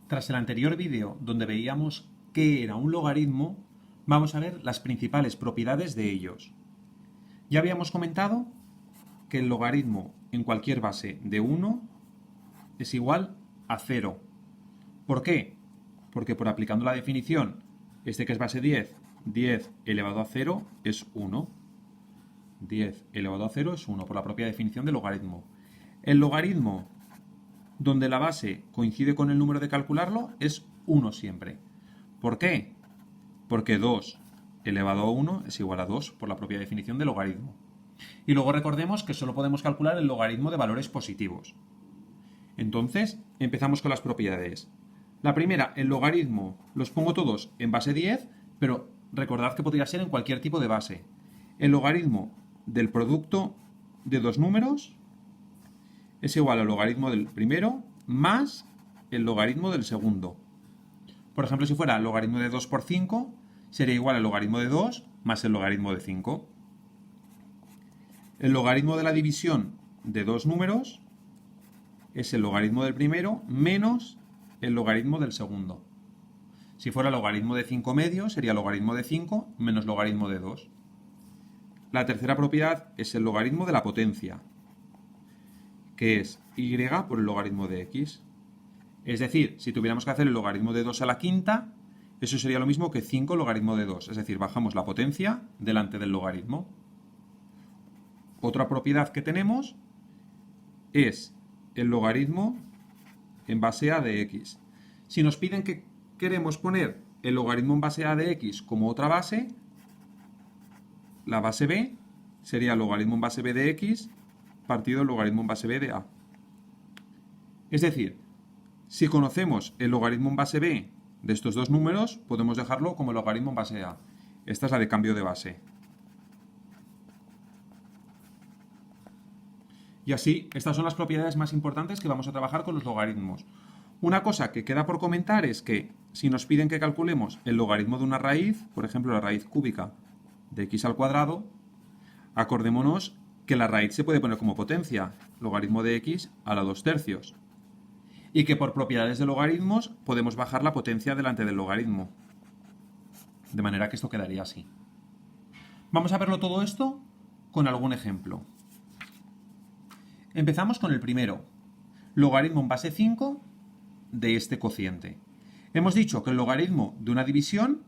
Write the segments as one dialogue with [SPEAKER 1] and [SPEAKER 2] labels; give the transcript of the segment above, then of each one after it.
[SPEAKER 1] Tras el anterior vídeo, donde veíamos qué era un logaritmo, vamos a ver las principales propiedades de ellos. Ya habíamos comentado que el logaritmo en cualquier base de 1 es igual a 0. ¿Por qué? Porque por aplicando la definición, este que es base 10, 10 elevado a 0 es 1. 10 elevado a 0 es 1, por la propia definición de logaritmo. El logaritmo donde la base coincide con el número de calcularlo es 1 siempre. ¿Por qué? Porque 2 elevado a 1 es igual a 2 por la propia definición de logaritmo. Y luego recordemos que solo podemos calcular el logaritmo de valores positivos. Entonces, empezamos con las propiedades. La primera, el logaritmo, los pongo todos en base 10, pero recordad que podría ser en cualquier tipo de base. El logaritmo del producto de dos números es igual al logaritmo del primero más el logaritmo del segundo. Por ejemplo, si fuera el logaritmo de 2 por 5, sería igual al logaritmo de 2 más el logaritmo de 5. El logaritmo de la división de dos números es el logaritmo del primero menos el logaritmo del segundo. Si fuera el logaritmo de 5 medios, sería el logaritmo de 5 menos logaritmo de 2. La tercera propiedad es el logaritmo de la potencia, que es y por el logaritmo de x. Es decir, si tuviéramos que hacer el logaritmo de 2 a la quinta, eso sería lo mismo que 5 logaritmo de 2. Es decir, bajamos la potencia delante del logaritmo. Otra propiedad que tenemos es el logaritmo en base a de x. Si nos piden que queremos poner el logaritmo en base a de x como otra base, la base b sería el logaritmo en base b de x partido el logaritmo en base b de a. Es decir, si conocemos el logaritmo en base b de estos dos números, podemos dejarlo como el logaritmo en base a. Esta es la de cambio de base. Y así, estas son las propiedades más importantes que vamos a trabajar con los logaritmos. Una cosa que queda por comentar es que si nos piden que calculemos el logaritmo de una raíz, por ejemplo la raíz cúbica de x al cuadrado, acordémonos que la raíz se puede poner como potencia, logaritmo de x a la 2/3. Y que por propiedades de logaritmos podemos bajar la potencia delante del logaritmo. De manera que esto quedaría así. Vamos a verlo todo esto con algún ejemplo. Empezamos con el primero, logaritmo en base 5 de este cociente. Hemos dicho que el logaritmo de una división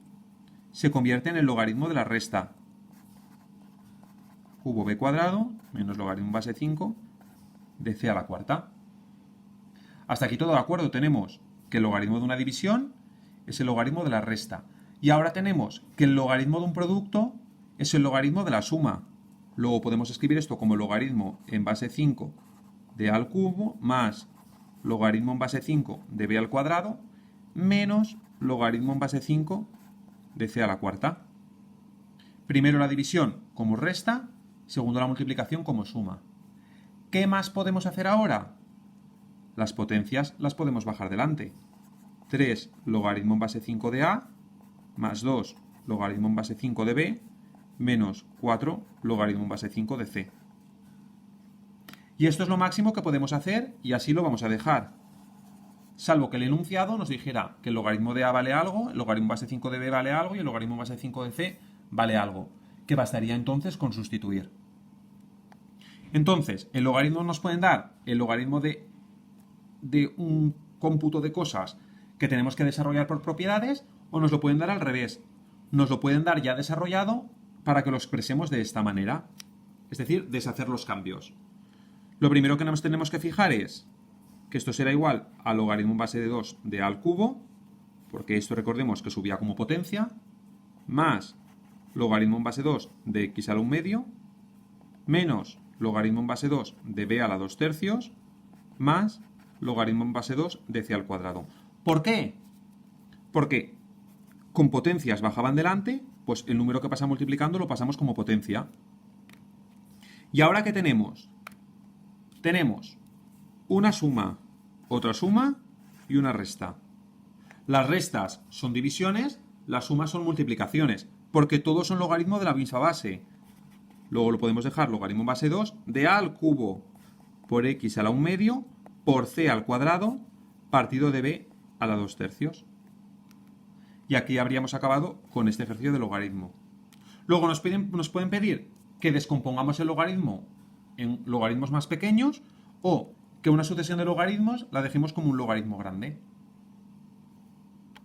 [SPEAKER 1] se convierte en el logaritmo de la resta. Cubo b cuadrado menos logaritmo en base 5 de c a la cuarta. Hasta aquí todo de acuerdo. Tenemos que el logaritmo de una división es el logaritmo de la resta. Y ahora tenemos que el logaritmo de un producto es el logaritmo de la suma. Luego podemos escribir esto como logaritmo en base 5 de a al cubo más logaritmo en base 5 de b al cuadrado menos logaritmo en base 5 de c a la cuarta. Primero la división como resta, segundo la multiplicación como suma. ¿Qué más podemos hacer ahora? Las potencias las podemos bajar delante. 3 logaritmo en base 5 de a más 2 logaritmo en base 5 de b menos 4 logaritmo en base 5 de c. Y esto es lo máximo que podemos hacer y así lo vamos a dejar. Salvo que el enunciado nos dijera que el logaritmo de a vale algo, el logaritmo en base 5 de b vale algo y el logaritmo en base 5 de c vale algo. Que bastaría entonces con sustituir. Entonces, el logaritmo nos pueden dar el logaritmo de un cómputo de cosas que tenemos que desarrollar por propiedades o nos lo pueden dar al revés. Nos lo pueden dar ya desarrollado para que lo expresemos de esta manera. Es decir, deshacer los cambios. Lo primero que nos tenemos que fijar es que esto será igual al logaritmo en base de 2 de a al cubo, porque esto recordemos que subía como potencia, más logaritmo en base 2 de x a la 1 medio, menos logaritmo en base 2 de b a la 2/3, más logaritmo en base 2 de c al cuadrado. ¿Por qué? Porque con potencias bajaban delante, pues el número que pasa multiplicando lo pasamos como potencia. ¿Y ahora qué tenemos? Tenemos una suma, otra suma y una resta. Las restas son divisiones, las sumas son multiplicaciones, porque todos son logaritmo de la misma base. Luego lo podemos dejar logaritmo en base 2 de a al cubo por x a la 1 medio por c al cuadrado partido de b a la 2/3. Y aquí habríamos acabado con este ejercicio de logaritmo. Luego nos pueden pedir que descompongamos el logaritmo en logaritmos más pequeños o que una sucesión de logaritmos la dejemos como un logaritmo grande.